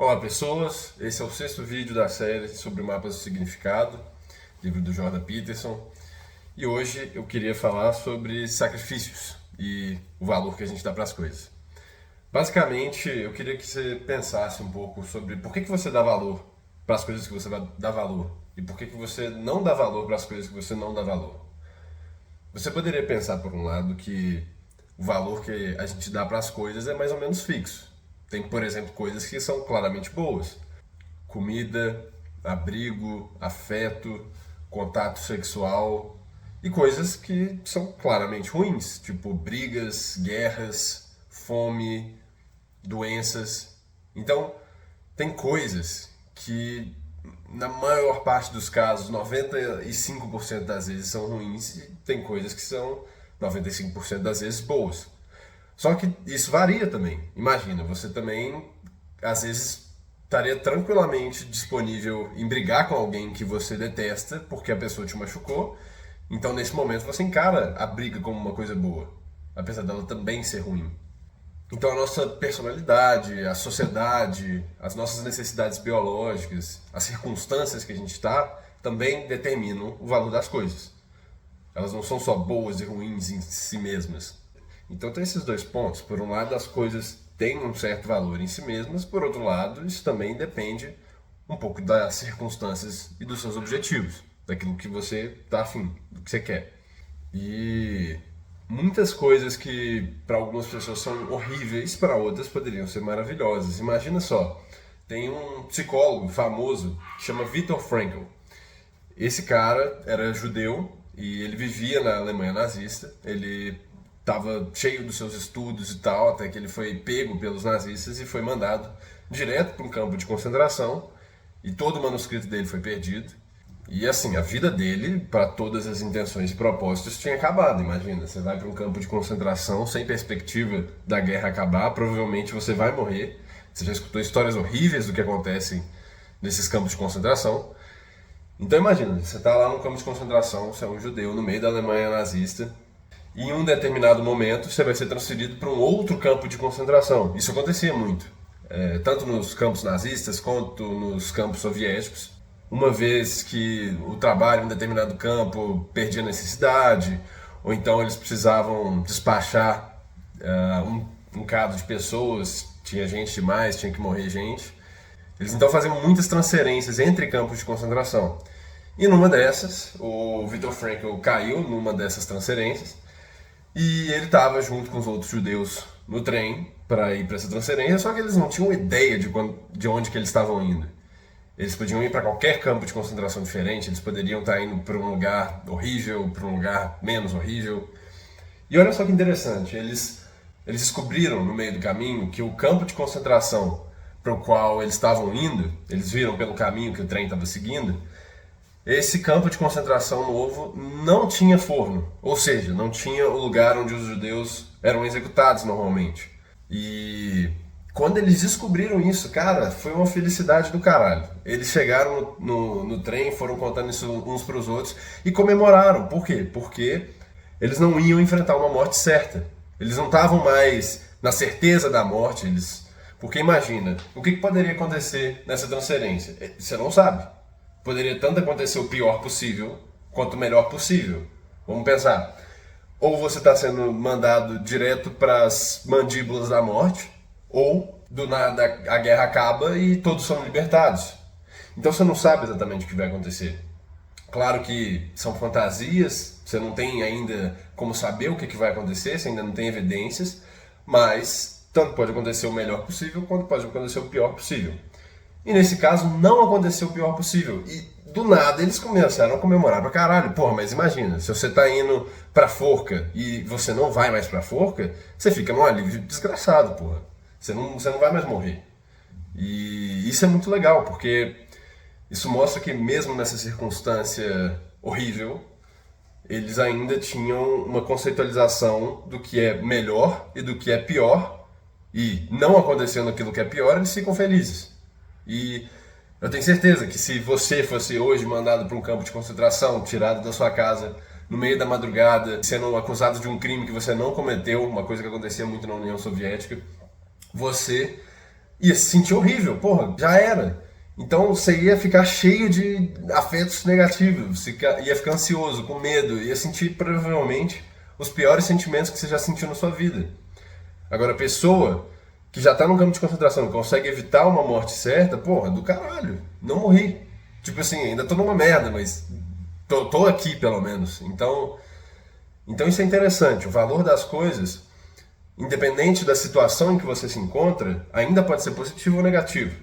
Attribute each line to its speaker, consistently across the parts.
Speaker 1: Olá pessoas, esse é o sexto vídeo da série sobre mapas do significado, livro do Jordan Peterson, e hoje eu queria falar sobre sacrifícios e o valor que a gente dá para as coisas. Basicamente, eu queria que você pensasse um pouco sobre por que você dá valor para as coisas que você dá valor e por que você não dá valor para as coisas que você não dá valor. Você poderia pensar, por um lado, que o valor que a gente dá para as coisas é mais ou menos fixo. Tem, por exemplo, coisas que são claramente boas. Comida, abrigo, afeto, contato sexual. E coisas que são claramente ruins, tipo brigas, guerras, fome, doenças. Então, tem coisas que, na maior parte dos casos, 95% das vezes são ruins e tem coisas que são 95% das vezes boas. Só que isso varia também. Imagina, você também, às vezes, estaria tranquilamente disponível em brigar com alguém que você detesta porque a pessoa te machucou. Então, nesse momento, você encara a briga como uma coisa boa, apesar dela também ser ruim. Então, a nossa personalidade, a sociedade, as nossas necessidades biológicas, as circunstâncias que a gente está, também determinam o valor das coisas. Elas não são só boas e ruins em si mesmas. Então tem esses dois pontos. Por um lado, as coisas têm um certo valor em si mesmas. Por outro lado, isso também depende um pouco das circunstâncias e dos seus objetivos. Daquilo que você está afim, do que você quer. E muitas coisas que para algumas pessoas são horríveis, para outras poderiam ser maravilhosas. Imagina só, tem um psicólogo famoso que chama Viktor Frankl. Esse cara era judeu e ele vivia na Alemanha nazista. Ele estava cheio dos seus estudos e tal, até que ele foi pego pelos nazistas e foi mandado direto para um campo de concentração. E todo o manuscrito dele foi perdido. E assim, a vida dele, para todas as intenções e propósitos, tinha acabado. Imagina, você vai para um campo de concentração sem perspectiva da guerra acabar, provavelmente você vai morrer. Você já escutou histórias horríveis do que acontece nesses campos de concentração. Então imagina, você está lá no campo de concentração, você é um judeu no meio da Alemanha nazista, e em um determinado momento você vai ser transferido para um outro campo de concentração. Isso acontecia muito, tanto nos campos nazistas quanto nos campos soviéticos. Uma vez que o trabalho em um determinado campo perdia necessidade, ou então eles precisavam despachar um bocado de pessoas, tinha gente demais, tinha que morrer gente. Eles então faziam muitas transferências entre campos de concentração. E numa dessas, o Viktor Frankl caiu numa dessas transferências e ele estava junto com os outros judeus no trem para ir para essa transferência, só que eles não tinham ideia de onde que eles estavam indo. Eles podiam ir para qualquer campo de concentração diferente, eles poderiam estar indo para um lugar horrível, para um lugar menos horrível. E olha só que interessante, eles descobriram no meio do caminho que o campo de concentração para o qual eles estavam indo, eles viram pelo caminho que o trem estava seguindo, esse campo de concentração novo não tinha forno, ou seja, não tinha o lugar onde os judeus eram executados normalmente. E quando eles descobriram isso, cara, foi uma felicidade do caralho. Eles chegaram no trem, foram contando isso uns para os outros e comemoraram. Por quê? Porque eles não iam enfrentar uma morte certa. Eles não estavam mais na certeza da morte. Porque imagina, o que poderia acontecer nessa transferência? Você não sabe. Poderia tanto acontecer o pior possível quanto o melhor possível. Vamos pensar. Ou você está sendo mandado direto para as mandíbulas da morte, ou do nada a guerra acaba e todos são libertados. Então você não sabe exatamente o que vai acontecer. Claro que são fantasias, você não tem ainda como saber o que vai acontecer, você ainda não tem evidências, mas tanto pode acontecer o melhor possível quanto pode acontecer o pior possível. E nesse caso não aconteceu o pior possível. E do nada eles começaram a comemorar pra caralho. Porra, mas imagina, se você tá indo pra forca e você não vai mais pra forca, você fica num alívio desgraçado, porra. Você não vai mais morrer. E isso é muito legal, porque isso mostra que mesmo nessa circunstância horrível, eles ainda tinham uma conceitualização do que é melhor e do que é pior. E não acontecendo aquilo que é pior, eles ficam felizes. E eu tenho certeza que se você fosse hoje mandado para um campo de concentração, tirado da sua casa no meio da madrugada, sendo acusado de um crime que você não cometeu, uma coisa que acontecia muito na União Soviética, você ia se sentir horrível, porra, já era. Então você ia ficar cheio de afetos negativos, você ia ficar ansioso, com medo, ia sentir provavelmente os piores sentimentos que você já sentiu na sua vida. Agora, a pessoa que já tá num campo de concentração e consegue evitar uma morte certa, porra, do caralho, não morri. Tipo assim, ainda tô numa merda, mas tô aqui pelo menos. Então isso é interessante, o valor das coisas, independente da situação em que você se encontra, ainda pode ser positivo ou negativo.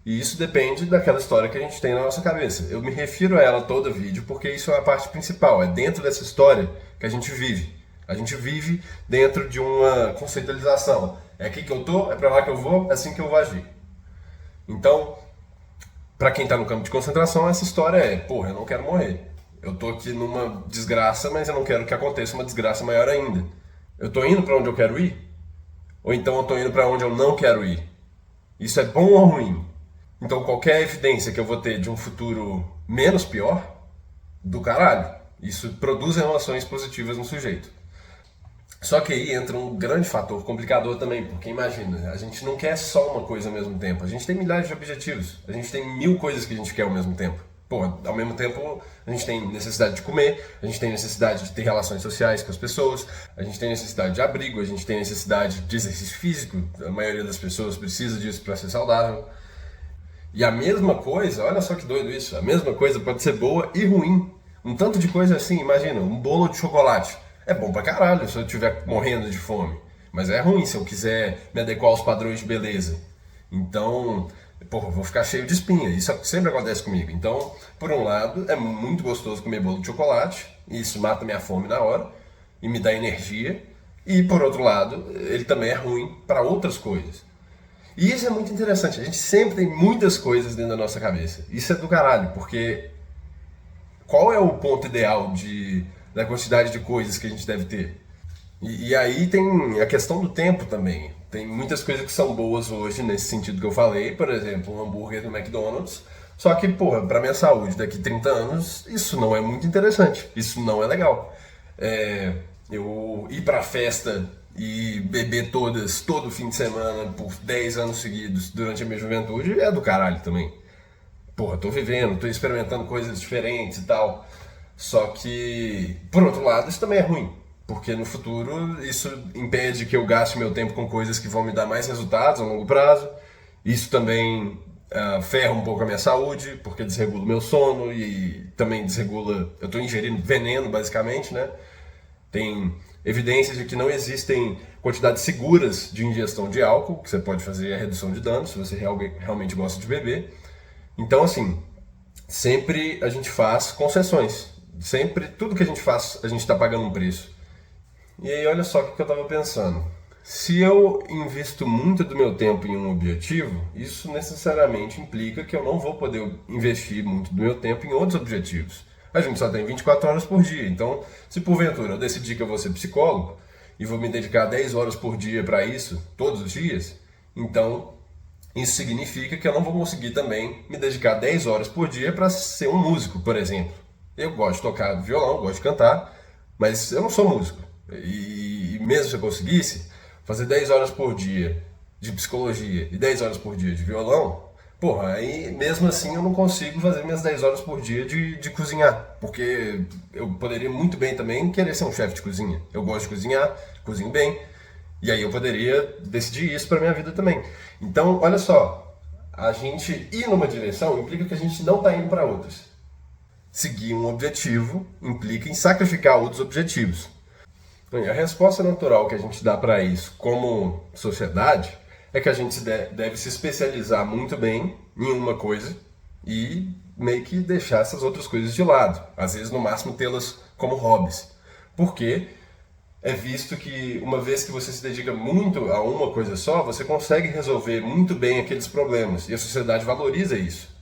Speaker 1: E isso depende daquela história que a gente tem na nossa cabeça. Eu me refiro a ela todo vídeo porque isso é a parte principal, é dentro dessa história que a gente vive. A gente vive dentro de uma conceitualização. É aqui que eu tô, é pra lá que eu vou, é assim que eu vou agir. Então, pra quem tá no campo de concentração, essa história é, porra, eu não quero morrer. Eu tô aqui numa desgraça, mas eu não quero que aconteça uma desgraça maior ainda. Eu tô indo pra onde eu quero ir? Ou então eu tô indo pra onde eu não quero ir? Isso é bom ou ruim? Então qualquer evidência que eu vou ter de um futuro menos pior, do caralho. Isso produz relações positivas no sujeito. Só que aí entra um grande fator complicador também, porque imagina, a gente não quer só uma coisa ao mesmo tempo. A gente tem milhares de objetivos. A gente tem 1000 coisas que a gente quer ao mesmo tempo. Pô, ao mesmo tempo a gente tem necessidade de comer, a gente tem necessidade de ter relações sociais com as pessoas, a gente tem necessidade de abrigo, a gente tem necessidade de exercício físico. A maioria das pessoas precisa disso para ser saudável. E a mesma coisa, olha só que doido isso, a mesma coisa pode ser boa e ruim. Um tanto de coisa assim, imagina, um bolo de chocolate. É bom pra caralho se eu estiver morrendo de fome. Mas é ruim se eu quiser me adequar aos padrões de beleza. Então, porra, eu vou ficar cheio de espinha. Isso sempre acontece comigo. Então, por um lado, é muito gostoso comer bolo de chocolate. E isso mata minha fome na hora. E me dá energia. E por outro lado, ele também é ruim para outras coisas. E isso é muito interessante. A gente sempre tem muitas coisas dentro da nossa cabeça. Isso é do caralho, porque qual é o ponto ideal da quantidade de coisas que a gente deve ter? E aí tem a questão do tempo também. Tem muitas coisas que são boas hoje, nesse sentido que eu falei. Por exemplo, um hambúrguer do McDonald's. Só que, porra, pra minha saúde daqui 30 anos, isso não é muito interessante. Isso não é legal. Eu ir pra festa e beber todo fim de semana por 10 anos seguidos durante a minha juventude é do caralho também. Porra, tô vivendo, tô experimentando coisas diferentes e tal. Só que, por outro lado, isso também é ruim. Porque no futuro isso impede que eu gaste meu tempo com coisas que vão me dar mais resultados a longo prazo. Isso também ferra um pouco a minha saúde, porque desregula o meu sono e também desregula... Eu tô ingerindo veneno, basicamente, né? Tem evidências de que não existem quantidades seguras de ingestão de álcool, que você pode fazer a redução de danos, se você realmente gosta de beber. Então, assim, sempre a gente faz concessões. Sempre, tudo que a gente faz, a gente está pagando um preço. E aí, olha só o que eu estava pensando. Se eu invisto muito do meu tempo em um objetivo, isso necessariamente implica que eu não vou poder investir muito do meu tempo em outros objetivos. A gente só tem 24 horas por dia, então se porventura eu decidir que eu vou ser psicólogo e vou me dedicar 10 horas por dia para isso, todos os dias, então isso significa que eu não vou conseguir também me dedicar 10 horas por dia para ser um músico, por exemplo. Eu gosto de tocar violão, gosto de cantar, mas eu não sou músico. E mesmo se eu conseguisse fazer 10 horas por dia de psicologia e 10 horas por dia de violão, porra, aí mesmo assim eu não consigo fazer minhas 10 horas por dia de cozinhar. Porque eu poderia muito bem também querer ser um chefe de cozinha. Eu gosto de cozinhar, cozinho bem. E aí eu poderia decidir isso pra minha vida também. Então, olha só. A gente ir numa direção implica que a gente não tá indo para outras. Seguir um objetivo implica em sacrificar outros objetivos. E a resposta natural que a gente dá para isso como sociedade é que a gente deve se especializar muito bem em uma coisa e meio que deixar essas outras coisas de lado. Às vezes, no máximo, tê-las como hobbies. Porque é visto que uma vez que você se dedica muito a uma coisa só, você consegue resolver muito bem aqueles problemas. E a sociedade valoriza isso.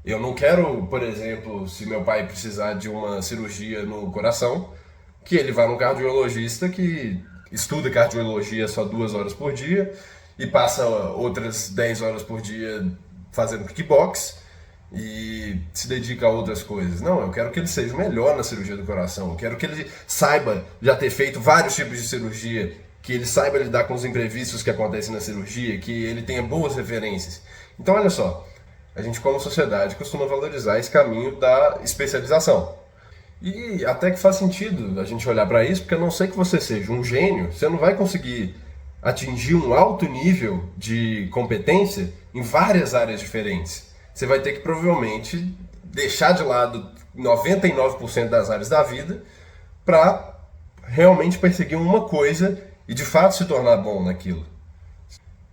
Speaker 1: Eu não quero, por exemplo, se meu pai precisar de uma cirurgia no coração, que ele vá num cardiologista que estuda cardiologia só 2 horas por dia e passa outras 10 horas por dia fazendo kickbox e se dedica a outras coisas. Não, eu quero que ele seja o melhor na cirurgia do coração. Eu quero que ele saiba já ter feito vários tipos de cirurgia que ele saiba lidar com os imprevistos que acontecem na cirurgia, que ele tenha boas referências. Então, olha só, a gente como sociedade costuma valorizar esse caminho da especialização. E até que faz sentido a gente olhar para isso, porque a não ser que você seja um gênio, você não vai conseguir atingir um alto nível de competência em várias áreas diferentes. Você vai ter que provavelmente deixar de lado 99% das áreas da vida para realmente perseguir uma coisa e de fato se tornar bom naquilo.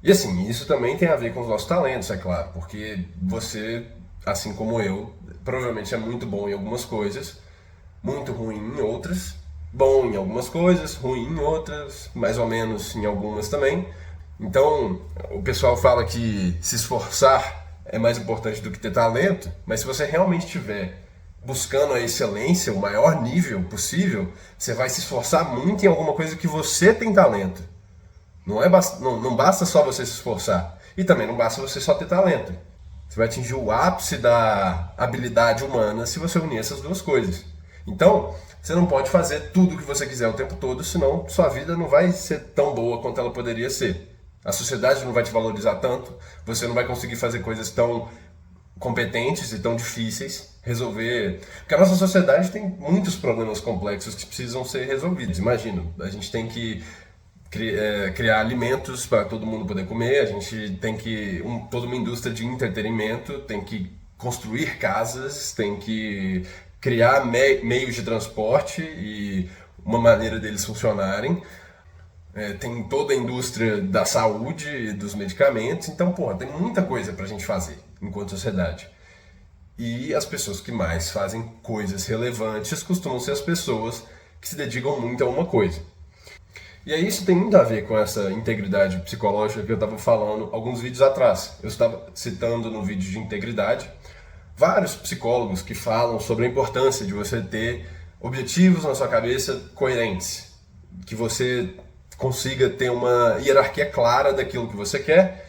Speaker 1: E assim, isso também tem a ver com os nossos talentos, é claro, porque você, assim como eu, provavelmente é muito bom em algumas coisas, muito ruim em outras, bom em algumas coisas, ruim em outras, mais ou menos em algumas também. Então, o pessoal fala que se esforçar é mais importante do que ter talento, mas se você realmente estiver buscando a excelência, o maior nível possível, você vai se esforçar muito em alguma coisa que você tem talento. Não basta só você se esforçar. E também não basta você só ter talento. Você vai atingir o ápice da habilidade humana se você unir essas duas coisas. Então, você não pode fazer tudo o que você quiser o tempo todo, senão sua vida não vai ser tão boa quanto ela poderia ser. A sociedade não vai te valorizar tanto, você não vai conseguir fazer coisas tão competentes e tão difíceis, resolver... Porque a nossa sociedade tem muitos problemas complexos que precisam ser resolvidos. Imagina, a gente tem que criar alimentos para todo mundo poder comer, a gente tem que... toda uma indústria de entretenimento, tem que construir casas, tem que criar meios de transporte e uma maneira deles funcionarem. Tem toda a indústria da saúde e dos medicamentos, então, porra, tem muita coisa pra gente fazer enquanto sociedade. E as pessoas que mais fazem coisas relevantes costumam ser as pessoas que se dedicam muito a uma coisa. E aí isso tem muito a ver com essa integridade psicológica que eu estava falando alguns vídeos atrás. Eu estava citando no vídeo de integridade vários psicólogos que falam sobre a importância de você ter objetivos na sua cabeça coerentes, que você consiga ter uma hierarquia clara daquilo que você quer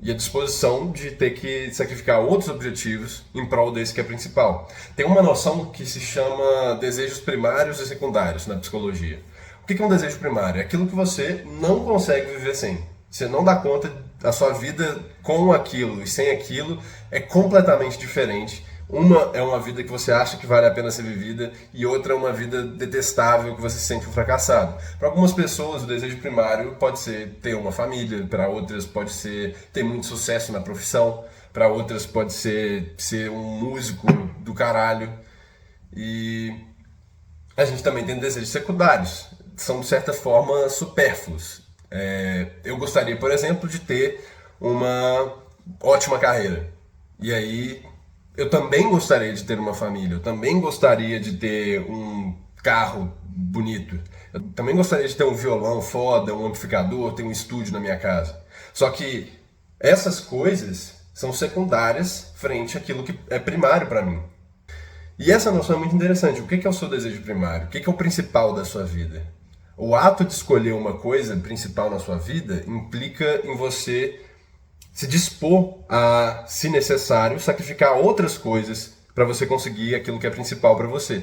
Speaker 1: e a disposição de ter que sacrificar outros objetivos em prol desse que é principal. Tem uma noção que se chama desejos primários e secundários na psicologia. O que é um desejo primário? É aquilo que você não consegue viver sem. Você não dá conta, a sua vida com aquilo e sem aquilo é completamente diferente. Uma é uma vida que você acha que vale a pena ser vivida e outra é uma vida detestável que você se sente um fracassado. Para algumas pessoas o desejo primário pode ser ter uma família, para outras pode ser ter muito sucesso na profissão, para outras pode ser um músico do caralho. E a gente também tem desejos secundários, são de certa forma supérfluos. Eu gostaria, por exemplo, de ter uma ótima carreira. E aí eu também gostaria de ter uma família, eu também gostaria de ter um carro bonito, eu também gostaria de ter um violão foda, um amplificador, ter um estúdio na minha casa. Só que essas coisas são secundárias frente àquilo que é primário para mim. E essa noção é muito interessante. O que é o seu desejo primário? O que é o principal da sua vida? O ato de escolher uma coisa principal na sua vida implica em você se dispor a, se necessário, sacrificar outras coisas para você conseguir aquilo que é principal para você.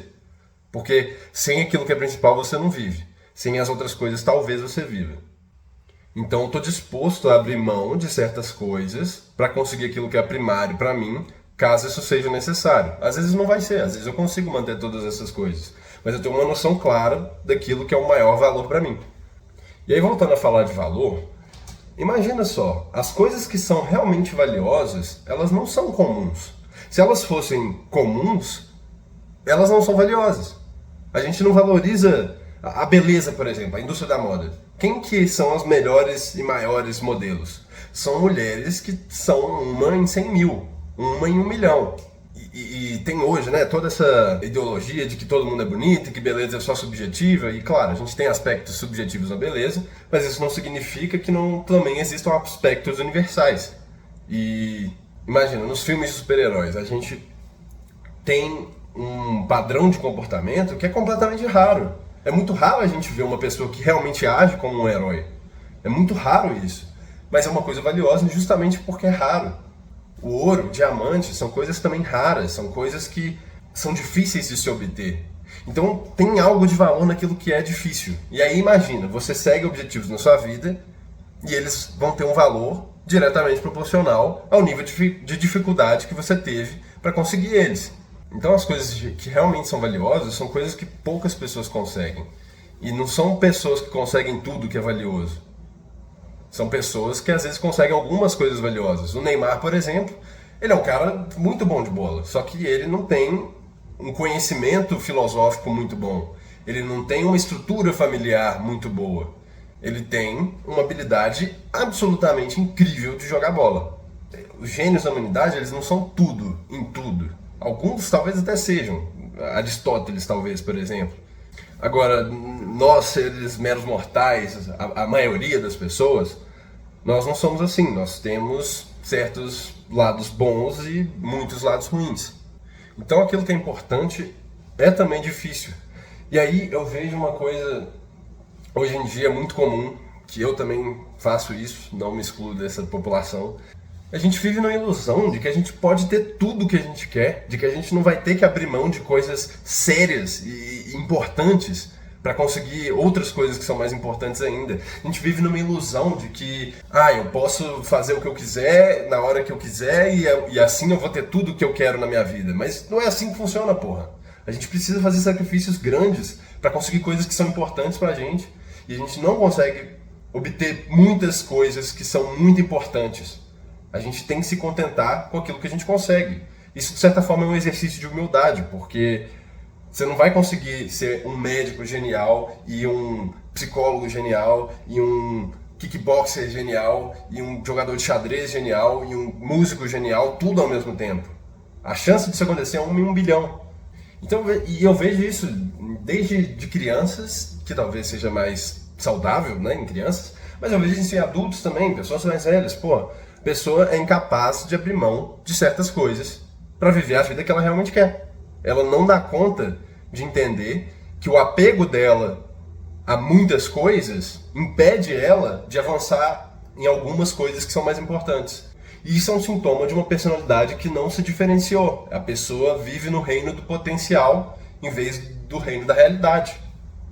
Speaker 1: Porque sem aquilo que é principal você não vive. Sem as outras coisas talvez você viva. Então eu estou disposto a abrir mão de certas coisas para conseguir aquilo que é primário para mim, caso isso seja necessário. Às vezes não vai ser, às vezes eu consigo manter todas essas coisas. Mas eu tenho uma noção clara daquilo que é o maior valor para mim. E aí, voltando a falar de valor, imagina só, as coisas que são realmente valiosas, elas não são comuns. Se elas fossem comuns, elas não são valiosas. A gente não valoriza a beleza, por exemplo, a indústria da moda. Quem que são as melhores e maiores modelos? São mulheres que são uma em 100 mil, uma em 1 milhão. E tem hoje, né, toda essa ideologia de que todo mundo é bonito, que beleza é só subjetiva, e claro, a gente tem aspectos subjetivos na beleza, mas isso não significa que não também existam aspectos universais. E imagina, nos filmes de super-heróis, a gente tem um padrão de comportamento que é completamente raro. É muito raro a gente ver uma pessoa que realmente age como um herói. É muito raro isso. Mas é uma coisa valiosa justamente porque é raro. O ouro, o diamante, são coisas também raras, são coisas que são difíceis de se obter. Então tem algo de valor naquilo que é difícil. E aí imagina, você segue objetivos na sua vida e eles vão ter um valor diretamente proporcional ao nível de dificuldade que você teve para conseguir eles. Então as coisas que realmente são valiosas são coisas que poucas pessoas conseguem. E não são pessoas que conseguem tudo que é valioso. São pessoas que às vezes conseguem algumas coisas valiosas. O Neymar, por exemplo, ele é um cara muito bom de bola, só que ele não tem um conhecimento filosófico muito bom. Ele não tem uma estrutura familiar muito boa. Ele tem uma habilidade absolutamente incrível de jogar bola. Os gênios da humanidade, eles não são tudo em tudo. Alguns talvez até sejam. Aristóteles, talvez, por exemplo. Agora, nós, seres meros mortais, a maioria das pessoas, nós não somos assim. Nós temos certos lados bons e muitos lados ruins. Então aquilo que é importante é também difícil. E aí eu vejo uma coisa hoje em dia muito comum, que eu também faço isso, não me excluo dessa população. A gente vive numa ilusão de que a gente pode ter tudo o que a gente quer, de que a gente não vai ter que abrir mão de coisas sérias e importantes para conseguir outras coisas que são mais importantes ainda. A gente vive numa ilusão de que eu posso fazer o que eu quiser, na hora que eu quiser, e assim eu vou ter tudo o que eu quero na minha vida. Mas não é assim que funciona, porra. A gente precisa fazer sacrifícios grandes para conseguir coisas que são importantes pra gente. E a gente não consegue obter muitas coisas que são muito importantes. A gente tem que se contentar com aquilo que a gente consegue. Isso, de certa forma, é um exercício de humildade, porque você não vai conseguir ser um médico genial e um psicólogo genial e um kickboxer genial e um jogador de xadrez genial e um músico genial, tudo ao mesmo tempo. A chance disso acontecer é 1 em 1 bilhão. Então, e eu vejo isso desde de crianças, que talvez seja mais saudável, né, em crianças, mas eu vejo isso em adultos também, pessoas mais velhas. Pô, a pessoa é incapaz de abrir mão de certas coisas para viver a vida que ela realmente quer. Ela não dá conta de entender que o apego dela a muitas coisas impede ela de avançar em algumas coisas que são mais importantes. E isso é um sintoma de uma personalidade que não se diferenciou. A pessoa vive no reino do potencial em vez do reino da realidade.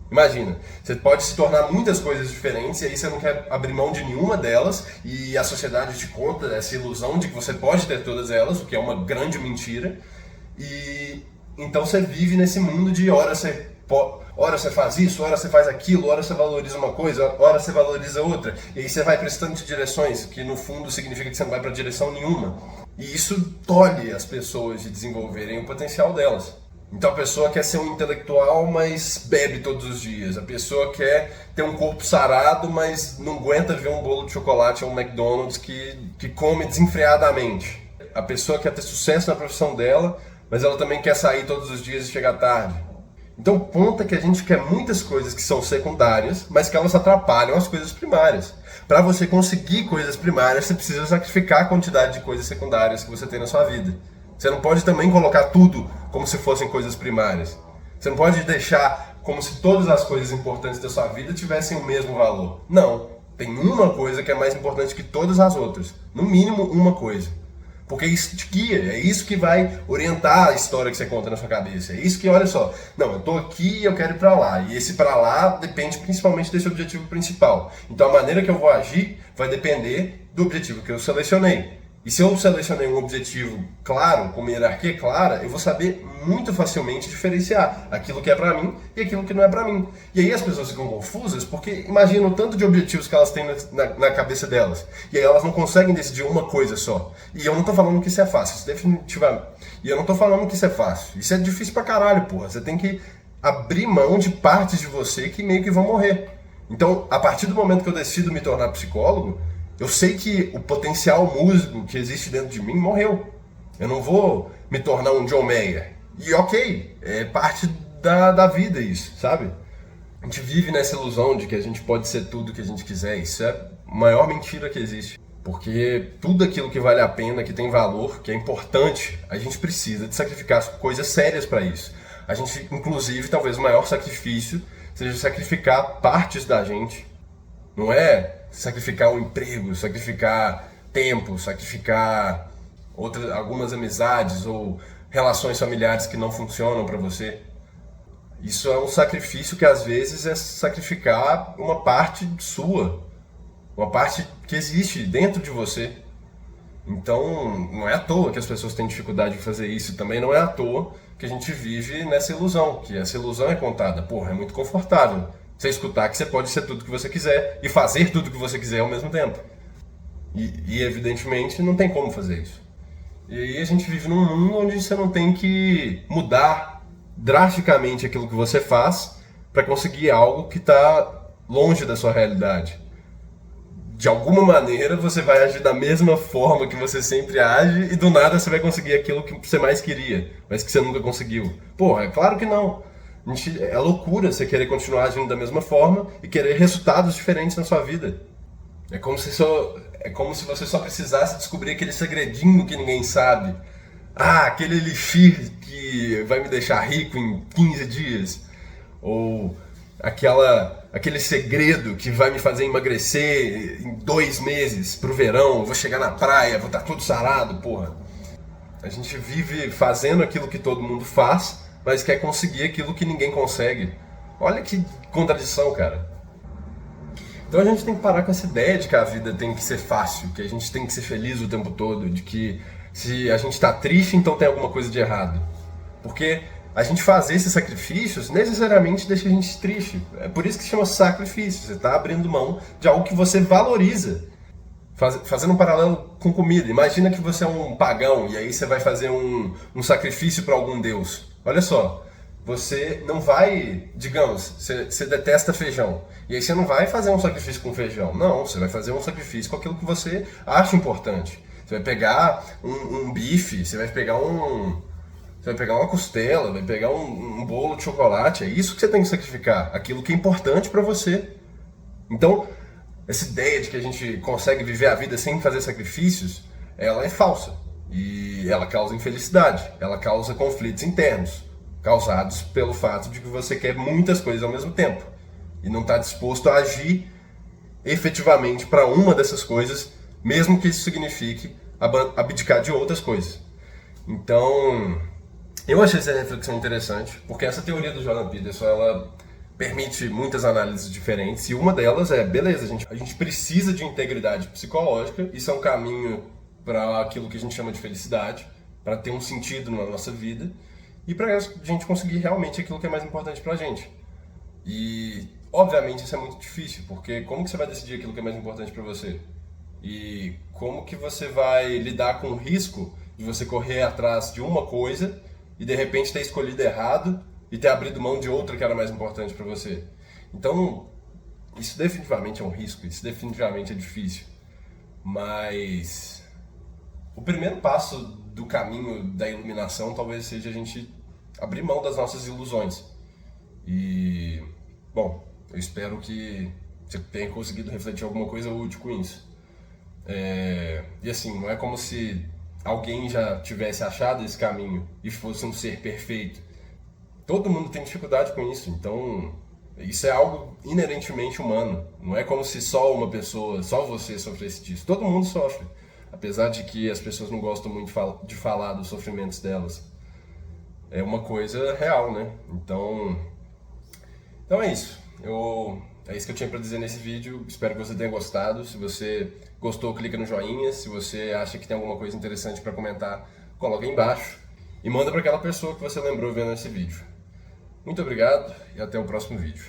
Speaker 1: Imagina, você pode se tornar muitas coisas diferentes e aí você não quer abrir mão de nenhuma delas e a sociedade te conta essa ilusão de que você pode ter todas elas, o que é uma grande mentira. E então você vive nesse mundo de hora você faz isso, hora você faz aquilo, hora você valoriza uma coisa, hora você valoriza outra. E aí você vai prestando de direções, que no fundo significa que você não vai para direção nenhuma. E isso tolhe as pessoas de desenvolverem o potencial delas. Então a pessoa quer ser um intelectual, mas bebe todos os dias. A pessoa quer ter um corpo sarado, mas não aguenta ver um bolo de chocolate ou um McDonald's que come desenfreadamente. A pessoa quer ter sucesso na profissão dela, mas ela também quer sair todos os dias e chegar tarde. Então o ponto é que a gente quer muitas coisas que são secundárias, mas que elas atrapalham as coisas primárias. Para você conseguir coisas primárias, você precisa sacrificar a quantidade de coisas secundárias que você tem na sua vida. Você não pode também colocar tudo como se fossem coisas primárias. Você não pode deixar como se todas as coisas importantes da sua vida tivessem o mesmo valor. Não. Tem uma coisa que é mais importante que todas as outras. No mínimo, uma coisa. Porque isso te guia, é isso que vai orientar a história que você conta na sua cabeça. É isso que, olha só, não, eu tô aqui e eu quero ir pra lá. E esse pra lá depende principalmente desse objetivo principal. Então a maneira que eu vou agir vai depender do objetivo que eu selecionei. E se eu selecionei um objetivo claro, com uma hierarquia clara, eu vou saber muito facilmente diferenciar aquilo que é pra mim e aquilo que não é pra mim. E aí as pessoas ficam confusas porque imaginam o tanto de objetivos que elas têm na cabeça delas. E aí elas não conseguem decidir uma coisa só. E eu não tô falando que isso é fácil, isso definitivamente. E eu não tô falando que isso é fácil. Isso é difícil pra caralho, porra. Você tem que abrir mão de partes de você que meio que vão morrer. Então, a partir do momento que eu decido me tornar psicólogo, eu sei que o potencial músico que existe dentro de mim morreu. Eu não vou me tornar um John Mayer. E ok, é parte da vida isso, sabe? A gente vive nessa ilusão de que a gente pode ser tudo que a gente quiser. Isso é a maior mentira que existe. Porque tudo aquilo que vale a pena, que tem valor, que é importante, a gente precisa de sacrificar coisas sérias para isso. A gente, inclusive, talvez o maior sacrifício seja sacrificar partes da gente. Não é sacrificar um emprego, sacrificar tempo, sacrificar algumas amizades ou relações familiares que não funcionam para você. Isso é um sacrifício que às vezes é sacrificar uma parte sua, uma parte que existe dentro de você. Então, não é à toa que as pessoas têm dificuldade de fazer isso. Também não é à toa que a gente vive nessa ilusão, que essa ilusão é contada. Porra, é muito confortável você escutar que você pode ser tudo que você quiser e fazer tudo que você quiser ao mesmo tempo. E evidentemente não tem como fazer isso. E aí a gente vive num mundo onde você não tem que mudar drasticamente aquilo que você faz para conseguir algo que está longe da sua realidade. De alguma maneira você vai agir da mesma forma que você sempre age e do nada você vai conseguir aquilo que você mais queria, mas que você nunca conseguiu. Porra, é claro que não. É loucura você querer continuar agindo da mesma forma e querer resultados diferentes na sua vida. É como se você só precisasse descobrir aquele segredinho que ninguém sabe. Ah, aquele elixir que vai me deixar rico em 15 dias. Ou aquele segredo que vai me fazer emagrecer em 2 meses pro verão. Vou chegar na praia, vou estar tudo sarado, porra. A gente vive fazendo aquilo que todo mundo faz, mas quer conseguir aquilo que ninguém consegue. Olha que contradição, cara. Então a gente tem que parar com essa ideia de que a vida tem que ser fácil, que a gente tem que ser feliz o tempo todo, de que se a gente está triste, então tem alguma coisa de errado. Porque a gente fazer esses sacrifícios necessariamente deixa a gente triste. É por isso que se chama sacrifício. Você está abrindo mão de algo que você valoriza. Fazendo um paralelo com comida. Imagina que você é um pagão e aí você vai fazer um sacrifício para algum deus. Olha só. Você não vai, digamos, você detesta feijão. E aí você não vai fazer um sacrifício com feijão. Não, você vai fazer um sacrifício com aquilo que você acha importante. Você vai pegar um bife, você vai pegar uma costela, vai pegar um bolo de chocolate. É isso que você tem que sacrificar. Aquilo que é importante para você. Então, essa ideia de que a gente consegue viver a vida sem fazer sacrifícios, ela é falsa. E ela causa infelicidade. Ela causa conflitos internos, causados pelo fato de que você quer muitas coisas ao mesmo tempo e não está disposto a agir efetivamente para uma dessas coisas, mesmo que isso signifique abdicar de outras coisas. Então, eu achei essa reflexão interessante, porque essa teoria do Jordan Peterson, ela permite muitas análises diferentes, e uma delas é, beleza, a gente precisa de integridade psicológica, isso é um caminho para aquilo que a gente chama de felicidade, para ter um sentido na nossa vida, e para a gente conseguir realmente aquilo que é mais importante para a gente. E, obviamente, isso é muito difícil, porque como que você vai decidir aquilo que é mais importante para você? E como que você vai lidar com o risco de você correr atrás de uma coisa e, de repente, ter escolhido errado e ter abrido mão de outra que era mais importante para você? Então, isso definitivamente é um risco, isso definitivamente é difícil. Mas o primeiro passo do caminho da iluminação talvez seja a gente abrir mão das nossas ilusões. E, bom, eu espero que você tenha conseguido refletir alguma coisa útil com isso. E assim, não é como se alguém já tivesse achado esse caminho e fosse um ser perfeito. Todo mundo tem dificuldade com isso, então isso é algo inerentemente humano. Não é como se só uma pessoa, só você sofresse disso. Todo mundo sofre. Apesar de que as pessoas não gostam muito de falar dos sofrimentos delas. É uma coisa real, né? Então é isso. É isso que eu tinha para dizer nesse vídeo. Espero que você tenha gostado. Se você gostou, clica no joinha. Se você acha que tem alguma coisa interessante para comentar, coloca aí embaixo. E manda para aquela pessoa que você lembrou vendo esse vídeo. Muito obrigado e até o próximo vídeo.